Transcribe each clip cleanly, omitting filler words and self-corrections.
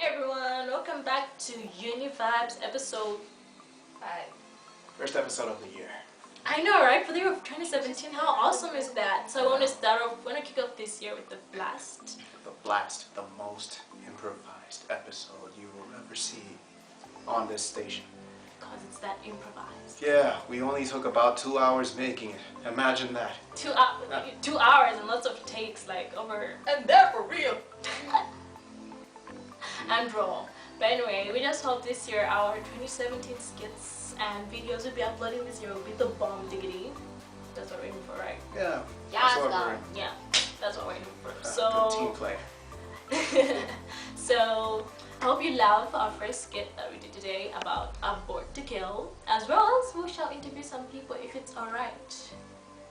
everyone, welcome back to Vibez episode 5. First episode of the year. I know, right? For the year of 2017, how awesome is that? So I want to kick off this year with the blast. The blast, the most improvised episode you will ever see on this station. Because it's that improvised. Yeah, we only took about 2 hours making it. Imagine that. 2 hours and lots of takes, like over. And they're for real. And raw. But anyway, we just hope this year our 2017 skits and videos we'll be uploading this year will be the bomb diggity. That's what we're aiming for, right? Yeah. Yeah, that's what we're aiming for. Good team play. So I hope you love our first skit that we did today about a board to kill, as well as we shall interview some people if it's alright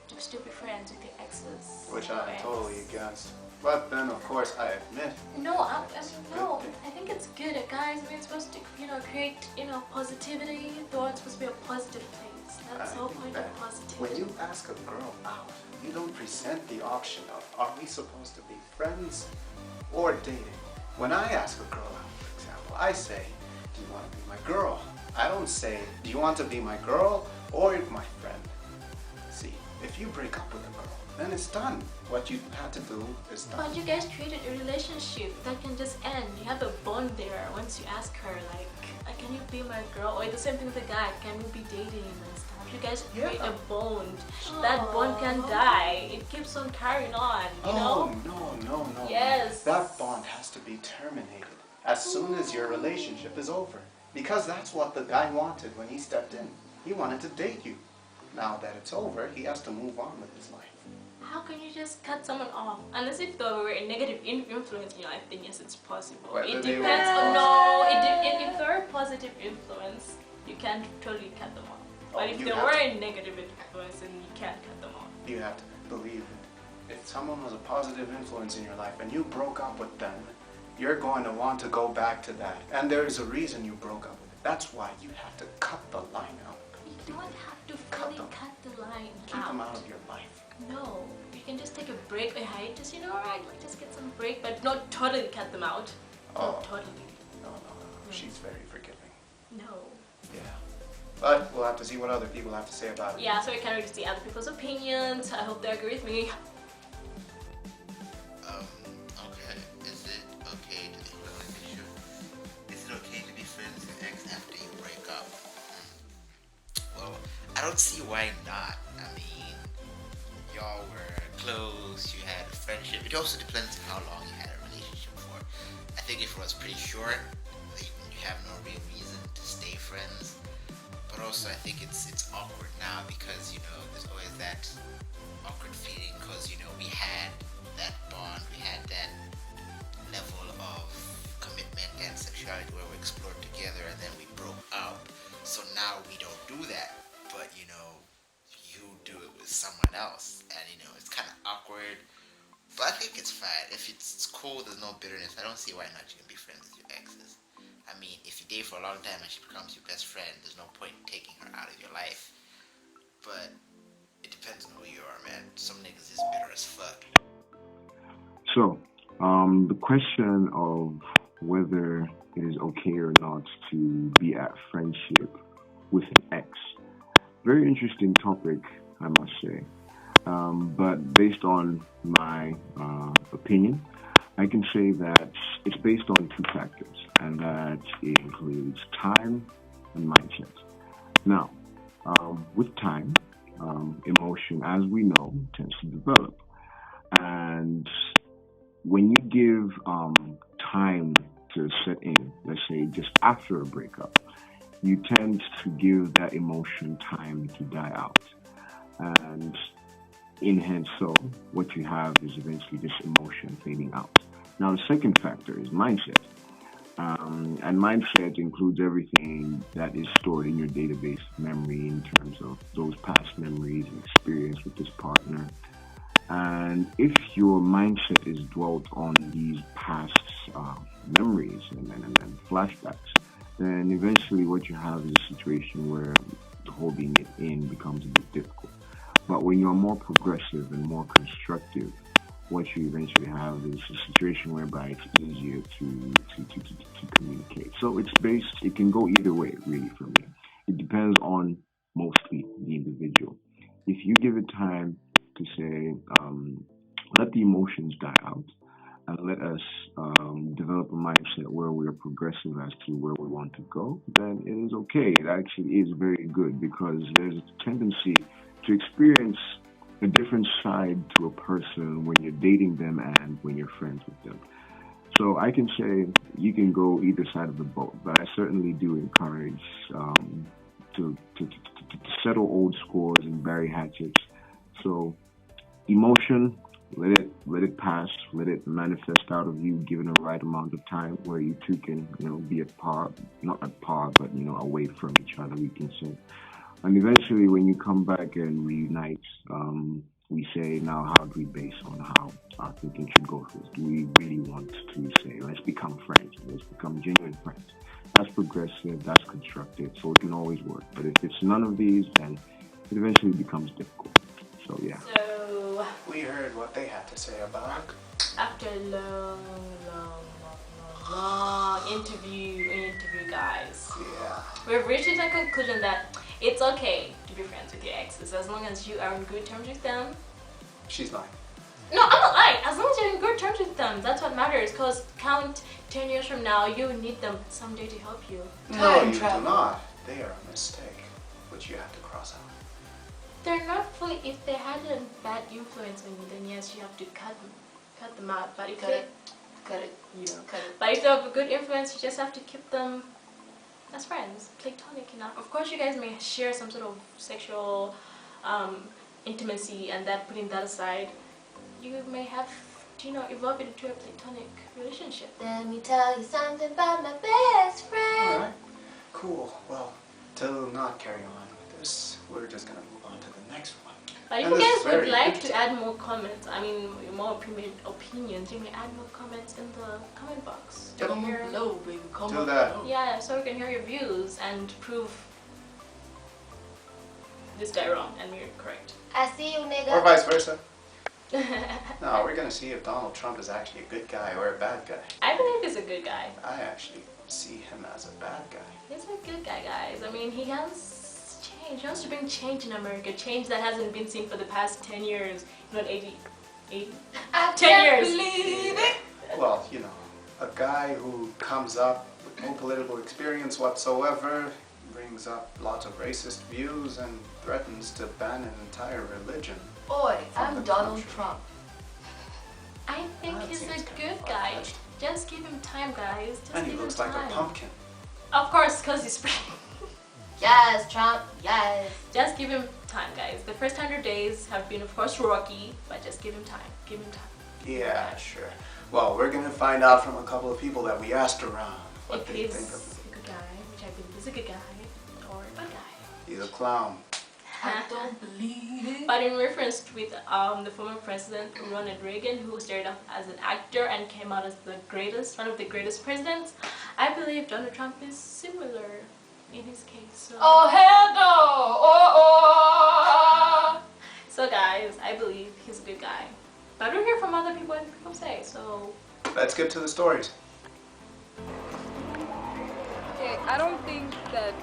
to stupid friends with your exes. Which I'm totally against. But then, of course, I admit. No, I think it's good, guys. I mean, it's supposed to, create, positivity. The world's supposed to be a positive place. That's the whole point of positivity. When you ask a girl out, you don't present the option of, are we supposed to be friends or dating? When I ask a girl out, for example, I say, do you want to be my girl? I don't say, do you want to be my girl or my friend? See, if you break up with a girl, then it's done. What you had to do is done. But you guys created a relationship that can just end. You have a bond there once you ask her, like, can you be my girl? Or the same thing with the guy, can we be dating and stuff? You guys create a bond. Aww. That bond can die. It keeps on carrying on, you know? No. Yes. That bond has to be terminated as soon as your relationship is over. Because that's what the guy wanted when he stepped in. He wanted to date you. Now that it's over, he has to move on with his life. How can you just cut someone off? Unless if they were a negative influence in your life, then yes, it's possible. Whether it they depends. If they're a positive influence, you can't totally cut them off. But if they were a negative influence, then you can't cut them off. You have to believe it. If someone was a positive influence in your life and you broke up with them, you're going to want to go back to that. And there is a reason you broke up with it. That's why you have to cut the line out. You don't have to fully cut the line out. Keep them out of your life. No, you can just take a break, a hiatus, alright, like just get some break, but not totally cut them out. Not totally. No. She's very forgiving. No. Yeah. But we'll have to see what other people have to say about it. Yeah, so we can't really see other people's opinions. I hope they agree with me. Okay. Is it okay to be Is it okay to be friends with your ex after you break up? Well, I don't see why not. I mean, y'all were close, you had a friendship. It also depends on how long you had a relationship for. I think if it was pretty short, you have no real reason to stay friends. But also I think it's awkward now because, there's always that awkward feeling because, we had that bond, we had that level of commitment and sexuality where we explored together and then we broke up. So now we don't do that. But, you do it with someone else and it's kind of awkward, but I think it's fine. If it's cool, there's no bitterness, I don't see why not you can be friends with your exes. I mean, if you date for a long time and she becomes your best friend, there's no point in taking her out of your life. But it depends on who you are, man. Some niggas is bitter as fuck. So the question of whether it is okay or not to be at friendship with an ex, very interesting topic, I must say. But based on my opinion, I can say that it's based on 2 factors, and that it includes time and mindset. Now, with time, emotion, as we know, tends to develop. And when you give time to set in, let's say just after a breakup, you tend to give that emotion time to die out. And in hence so, what you have is eventually this emotion fading out. Now, the second factor is mindset. And mindset includes everything that is stored in your database of memory in terms of those past memories and experience with this partner. And if your mindset is dwelt on these past memories and flashbacks, then eventually what you have is a situation where holding it in becomes a bit difficult. But when you're more progressive and more constructive what you eventually have is a situation whereby it's easier to communicate. So it can go either way, really, for me. It depends on mostly the individual. If you give it time to say, let the emotions die out and let us develop a mindset where we are progressive as to where we want to go, then it is okay. It actually is very good because there's a tendency to experience a different side to a person when you're dating them and when you're friends with them. So I can say you can go either side of the boat, but I certainly do encourage to settle old scores and bury hatchets. So emotion, let it pass, let it manifest out of you, given a right amount of time where you two can be at par, not at par, but away from each other, we can say. And eventually, when you come back and reunite, we say, now, how do we base on how our thinking should go first? Do we really want to say, let's become friends, let's become genuine friends? That's progressive, that's constructive, so it can always work. But if it's none of these, then it eventually becomes difficult. So, yeah. So, we heard what they had to say about after a long interview, guys. Yeah. We've reached a conclusion that it's okay to be friends with your exes as long as you are on good terms with them. She's lying. No, I'm not lying. As long as you're in good terms with them, that's what matters. Because count 10 years from now, you will need them someday to help you. No, you do not. They are a mistake, which you have to cross out. They're not fully. If they had a bad influence on you, then yes, you have to cut them out. But if cut it. But if they have a good influence, you just have to keep them as friends, platonic enough. Of course, you guys may share some sort of sexual intimacy, and that putting that aside, you may have evolve into a platonic relationship. Let me tell you something about my best friend. All right. Cool. Well, to not carry on with this, we're just gonna move on to the next one. But if you guys would like to add more comments, more opinions, you may add more comments in the comment box. Comment below, baby. Do that. Yeah, so we can hear your views and prove this guy wrong and we're correct. I see you, nigga. Or vice versa. No, we're gonna see if Donald Trump is actually a good guy or a bad guy. I believe he's a good guy. I actually see him as a bad guy. He's a good guy, guys. He has change. He wants to bring change in America. Change that hasn't been seen for the past 10 years. Not 80. 10 years. Believe it. Well, a guy who comes up with no political experience whatsoever, brings up lots of racist views, and threatens to ban an entire religion. Oi, I'm Donald Trump. I think he's a good guy. Just give him time, guys. Just And he give looks him like time. a pumpkin. Of course, because he's pretty. Yes, Trump, yes. Just give him time, guys. The first 100 days have been, of course, rocky, but just give him time. Give him time. Yeah, sure. Well, we're gonna find out from a couple of people that we asked around what If they he's think of him. a good guy, which I believe is a good guy, or a bad guy. He's a clown. I don't believe it. But in reference with the former president Ronald Reagan, who started off as an actor and came out as one of the greatest presidents, I believe Donald Trump is similar in his case. So, Oh, hell no. Oh. so guys, I believe he's a good guy. But I don't hear from other people what people say, so... Let's get to the stories. Okay, I don't think that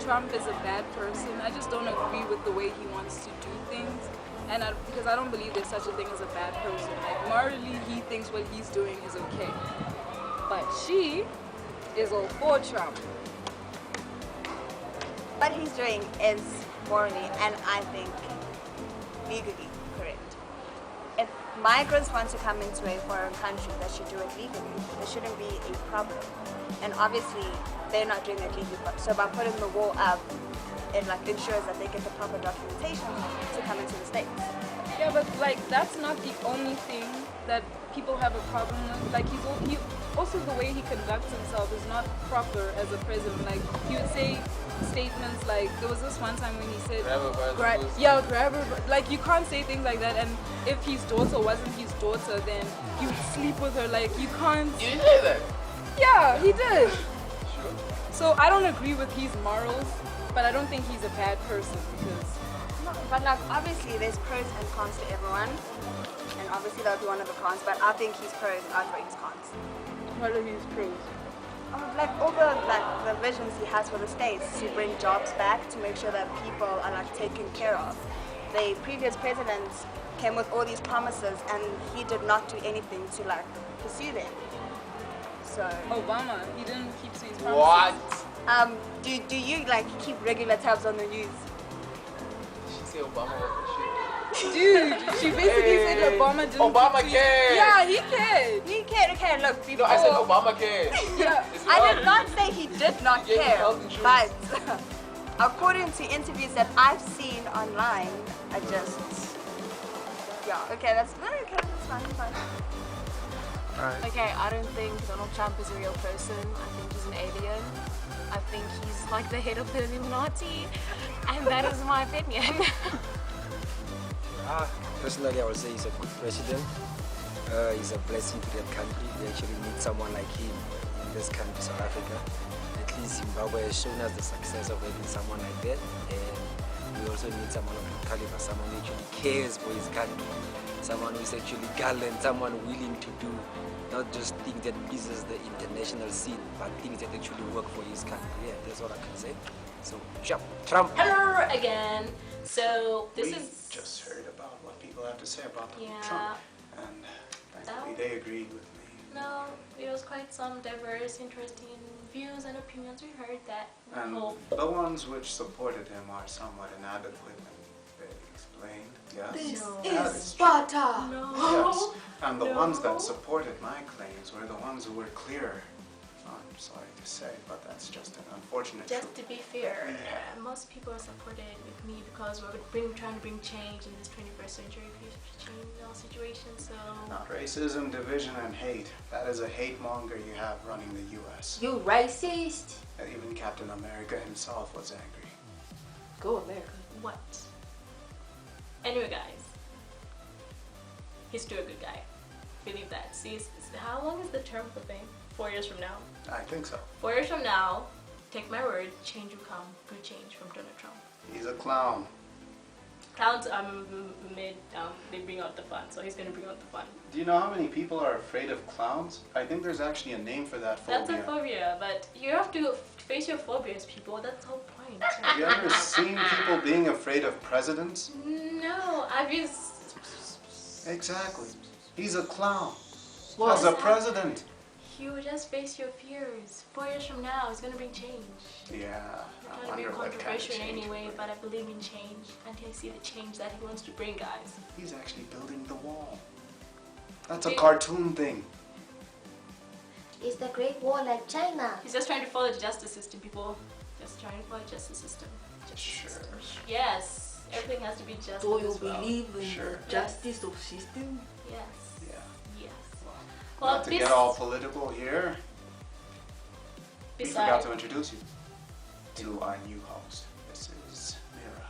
Trump is a bad person. I just don't agree with the way he wants to do things, and because I don't believe there's such a thing as a bad person. Like, morally, he thinks what he's doing is okay, but she is all for Trump. What he's doing is morally and I think legally correct. If migrants want to come into a foreign country, they should do it legally. There shouldn't be a problem. And obviously, they're not doing it legally. So by putting the wall up, it ensures that they get the proper documentation to come into the States. Yeah, but that's not the only thing that people have a problem with. He also the way he conducts himself is not proper as a president. He would say statements like, there was this one time when he said, grab her. You can't say things like that. And if his daughter wasn't his daughter, then he would sleep with her. You can't. You didn't say that. Yeah, he did. Sure. So I don't agree with his morals, but I don't think he's a bad person because But like, obviously, there's pros and cons to everyone. And obviously, that would be one of the cons. But I think his pros outweigh his cons. What are his pros? Like all the visions he has for the states to bring jobs back, to make sure that people are like taken care of. The previous presidents came with all these promises, and he did not do anything to like pursue them. So Obama, he didn't keep to his promises. What? do you like keep regular tabs on the news? She said Obama was the shit. Dude, she basically said Obama didn't Obama keep to cared. Yeah, he cared. He cared. Okay, look. No, I said Obama cared. Yeah. I did not say he did not He gave care, health insurance. but according to interviews that I've seen online, I just okay, that's fine. That's fine. Alright. Okay, I don't think Donald Trump is a real person. I think he's an alien. I think he's like the head of the Illuminati, and that is my opinion. Personally, I would say he's a good president. He's a blessing to that country. We actually need someone like him in this country, South Africa. At least Zimbabwe has shown us the success of having someone like that. And we also need someone of that caliber, someone who actually cares for his country, someone who is actually gallant, someone willing to do not just things that pleases the international scene, but things that actually work for his country. Yeah, that's all I can say. So, Trump. Hello again. So this We is just heard about what people have to say about Donald Yeah. Trump, and thankfully they agreed with me. no. It was quite some diverse, interesting views and opinions. We heard that. We And hope. the ones which supported him are somewhat inadequate and very explained. Yes. This That is is true. Sparta. No. Yes. And the ones No. that supported my claims were the ones who were clearer. I'm sorry to say, but that's just an unfortunate Just truth. to be fair, Yeah. most people are supported with me because we're trying to bring change in this 21st century. We change our situation, so Not racism, division, and hate. That is a hate monger you have running the U.S. You racist. Even Captain America himself was angry. Go America. what? Anyway, guys, he's still a good guy. Believe that. See, how long is the term for thing? 4 years from now. I think so. 4 years from now, take my word, change will come. Good change from Donald Trump. He's a clown. Clowns they bring out the fun, so he's gonna bring out the fun. Do you know how many people are afraid of clowns? I think there's actually a name for that phobia. That's a phobia, but you have to face your phobias, people. That's the whole point. Have you ever seen people being afraid of presidents? No, I've used. Exactly. He's a clown. What? As a president. You just face your fears. 4 years from now, it's gonna bring change. Yeah. I'm I trying to be wonder what kind of controversial in change any way, would- but I believe in change, and I see the change that he wants to bring, guys. He's actually building the wall. That's a Big- cartoon thing. Is the Great Wall like China? He's just trying to follow the justice system, people. Just trying to follow the justice system. Sure. Yes, everything has to be just. Do you as well. believe in Sure. the justice of system? Yes. Yeah. Yes. Well, Well, not to this. get all political here, we forgot Besides, to introduce you to our new host. This is Mira.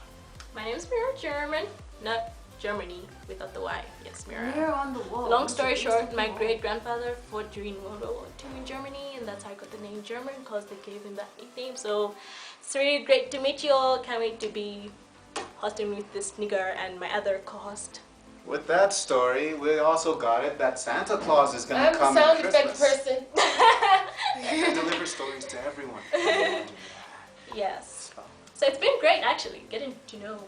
my name is Mira German, not Germany without the Y. Yes, Mira. Mirror on the wall. Long story What's the short, best my of all? great-grandfather fought during World War II in Germany, and that's how I got the name German, because they gave him that nickname. So it's really great to meet you all. Can't wait to be hosting with this nigger and my other co-host. With that story, we also got it that Santa Claus is going I'm to a come sound in effect Christmas person. and deliver stories to everyone. Yes. So, So it's been great, actually, getting to know,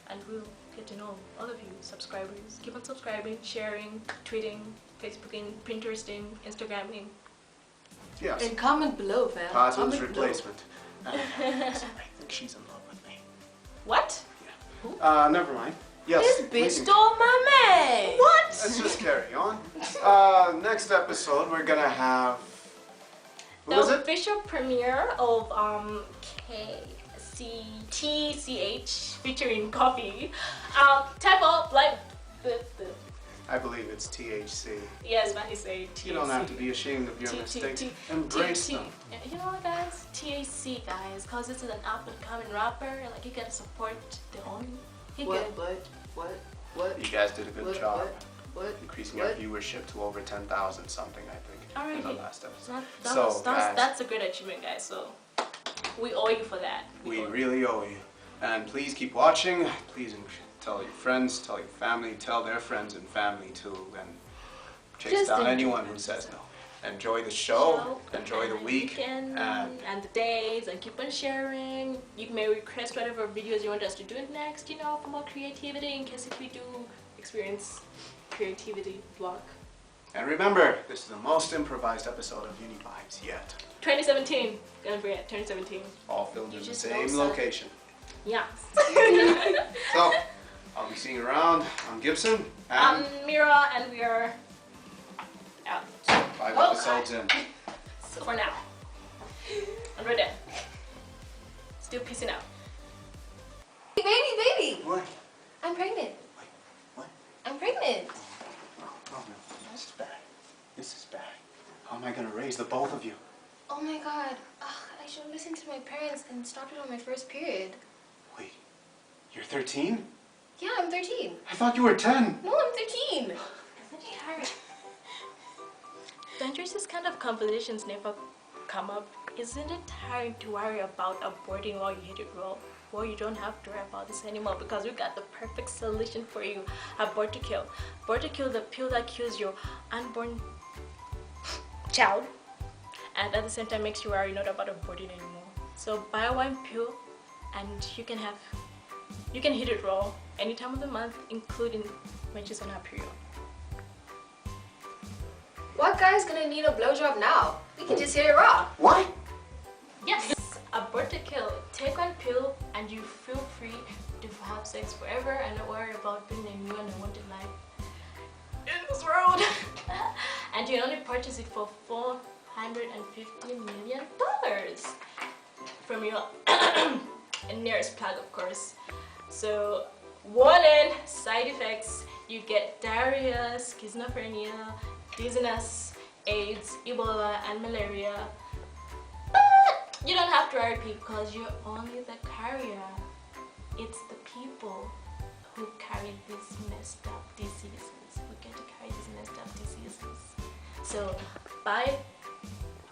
and we'll get to know all of you subscribers. Keep on subscribing, sharing, tweeting, Facebooking, Pinteresting, Instagramming. yes. And comment below, fam. Positive Comment below. replacement. I think she's in love with me. What? Never mind. Yes. This we bitch can- stole my man. What? Let's just carry on. Next episode, we're gonna have. What The is it? official premiere of TCH featuring coffee. Type of like the I believe it's THC. yes, but it's a THC. You don't have to be ashamed of your mistakes. Embrace them. You know what, guys? THC, guys, because this is an up-and-coming rapper. Like, you gotta support the homie. He good. What? You guys did a good job. What? Increasing our viewership to over 10,000 something, I think, in the Alright. last episode. That, So, guys. that's a great achievement, guys. So we owe you for that. We owe you. really owe you. And please keep watching. Please tell your friends, tell your family, tell their friends and family too, and chase Just down enjoy anyone who says no. Enjoy the show, enjoy the week, and the days, and keep on sharing. You may request whatever videos you want us to do next, you know, for more creativity, in case if we do experience creativity vlog. And remember, this is the most improvised episode of Vibez yet. 2017, gonna be at 2017. All filmed You in the just same know location. Yes. So, I'll be seeing you around. I'm Gibson. And I'm Mira, and we are out. 5 episodes in. So for now, and we're done. Still peacing out. Baby! What? I'm pregnant. Wait, what? I'm pregnant. Oh no, this is bad. This is bad. How am I gonna raise the both of you? Oh my god. Ugh, I should have listened to my parents and stopped it on my first period. Wait, you're 13? Yeah, I'm 13. I thought you were 10. No, I'm 13. Don't you just kind of conversations never come up? Isn't it tiring to worry about aborting while you hit it raw? Well, you don't have to worry about this anymore because we got the perfect solution for you. Abort to kill. Abort to kill, the pill that kills your unborn child, and at the same time makes you worry not about aborting anymore. So buy one pill and you can hit it raw any time of the month, including when she's on her period. What guy's gonna need a blowjob now? We can just hit it raw. What? Yes! Abort to kill. Take one pill and you feel free to have sex forever and not worry about being a new and unwanted life in this world. And you can only purchase it for $450 million from your nearest plug, of course. So, warning, side effects: you get diarrhea, schizophrenia, dizziness, AIDS, Ebola, and malaria. But you don't have to worry because you're only the carrier. It's the people who carry these messed up diseases who get to carry these messed up diseases. So buy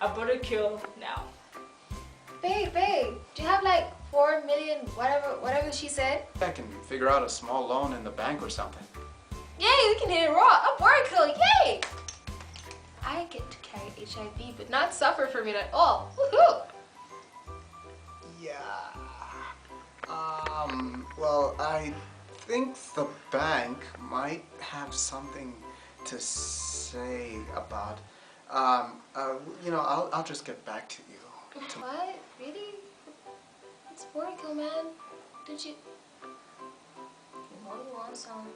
a cure now. Babe, do you have like 4 million, whatever she said? I can figure out a small loan in the bank or something. Yay, we can hit it raw. Abort, yay! I get to carry HIV, but not suffer from it at all. Woohoo! Yeah. Well, I think the bank might have something to say about, you know, I'll just get back to you. What? Really? It's Boricua, man. Don't you... You only want some...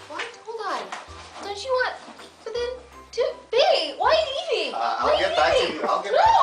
What? Hold on. Don't you want... But then... Babe, why are you leaving? I'll get back to you. I'll get back to you.